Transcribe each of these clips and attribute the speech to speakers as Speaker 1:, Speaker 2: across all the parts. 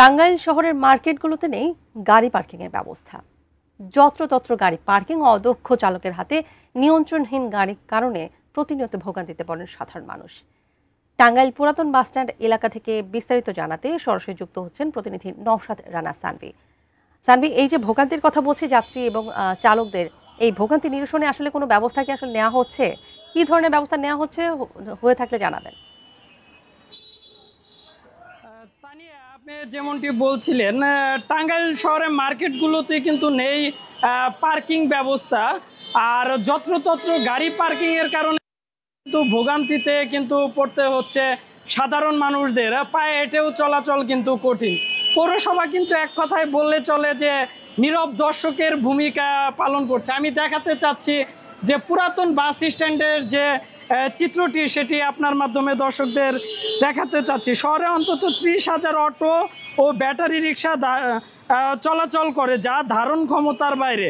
Speaker 1: টাঙ্গাইল শহরের মার্কেটগুলোতে নেই গাড়ি পার্কিংয়ের ব্যবস্থা। যত্রতত্র গাড়ি পার্কিং ও অদক্ষ চালকের হাতে নিয়ন্ত্রণহীন গাড়ির কারণে প্রতিনিয়ত ভোগান্তিতে পড়েন সাধারণ মানুষ। টাঙ্গাইল পুরাতন বাসস্ট্যান্ড এলাকা থেকে বিস্তারিত জানাতে সরাসরি যুক্ত হচ্ছেন প্রতিনিধি নওশাদ রানা সানভি। সানভি, এই যে ভোগান্তির কথা বলছে যাত্রী এবং চালকদের, এই ভোগান্তি নিরসনে আসলে কোনো ব্যবস্থা কি আসলে নেওয়া হচ্ছে? কি ধরনের ব্যবস্থা নেওয়া হচ্ছে, হয়ে থাকলে জানাবেন।
Speaker 2: আপনি যেমনটি বলছিলেন, টাঙ্গাইল শহরের মার্কেটগুলোতে কিন্তু নেই পার্কিং ব্যবস্থা, আর যত্রতত্র গাড়ি পার্কিংয়ের কারণে কিন্তু ভোগান্তিতে কিন্তু পড়তে হচ্ছে সাধারণ মানুষদের। পায়ে হেঁটেও চলাচল কিন্তু কঠিন। পৌরসভা কিন্তু এক কথায় বললে চলে যে নীরব দর্শকের ভূমিকা পালন করছে। আমি দেখাতে চাচ্ছি যে পুরাতন বাস স্ট্যান্ডের যে চিত্রটি, সেটি আপনার মাধ্যমে দর্শকদের দেখাতে চাচ্ছি। শহরে অন্তত 30,000 অটো ও ব্যাটারি রিক্সা চলাচল করে, যা ধারণ ক্ষমতার বাইরে।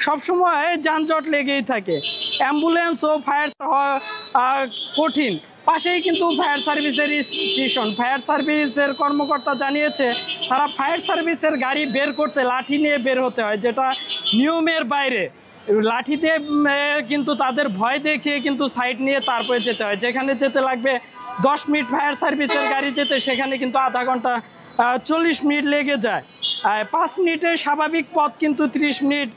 Speaker 2: সবসময় যানজট লেগেই থাকে, অ্যাম্বুলেন্স ও ফায়ার কঠিন। পাশেই কিন্তু ফায়ার সার্ভিসের স্টেশন। ফায়ার সার্ভিসের কর্মকর্তা জানিয়েছে তারা ফায়ার সার্ভিসের গাড়ি বের করতে লাঠি নিয়ে বের হতে হয়, যেটা নিয়মের বাইরে। লাঠিতে কিন্তু তাদের ভয় দেখিয়ে কিন্তু সাইড নিয়ে তারপরে যেতে হয়। যেখানে যেতে লাগবে 10 মিনিট ফায়ার সার্ভিসের গাড়ি যেতে, সেখানে কিন্তু আধা ঘন্টা 40 মিনিট লেগে যায়। 5 মিনিটের স্বাভাবিক পথ কিন্তু 30 মিনিট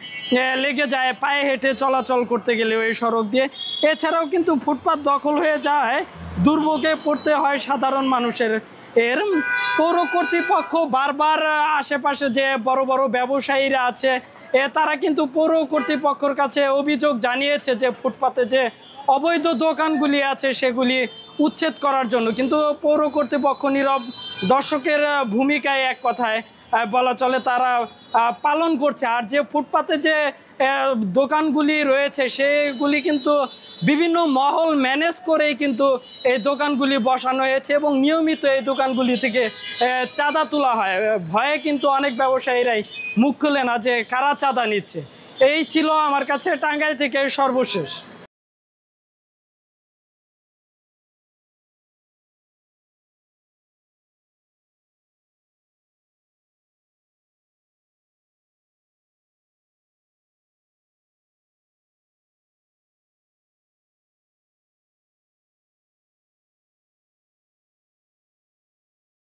Speaker 2: লেগে যায় পায়ে হেঁটে চলাচল করতে গেলে ওই সড়ক দিয়ে। এছাড়াও কিন্তু ফুটপাত দখল হয়ে যায়, দুর্ভোগে পড়তে হয় সাধারণ মানুষের। পৌর কর্তৃপক্ষ বারবার আশেপাশে যে বড় বড় ব্যবসায়ীরা আছে, তারা কিন্তু পৌর কর্তৃপক্ষের কাছে অভিযোগ জানিয়েছে যে ফুটপাতে যে অবৈধ দোকানগুলি আছে সেগুলি উচ্ছেদ করার জন্য, কিন্তু পৌর কর্তৃপক্ষ নীরব দর্শকের ভূমিকায় এক কথায় বলা চলে তারা পালন করছে। আর যে ফুটপাতে যে দোকানগুলি রয়েছে সেগুলি কিন্তু বিভিন্ন মহল ম্যানেজ করেই কিন্তু এই দোকানগুলি বসানো হয়েছে এবং নিয়মিত এই দোকানগুলি থেকে চাঁদা তোলা হয়। ভয়ে কিন্তু অনেক ব্যবসায়ীরাই মুখ খুলে না যে কারা চাঁদা নিচ্ছে। এই ছিল আমার কাছে টাঙ্গাইল থেকে সর্বশেষ।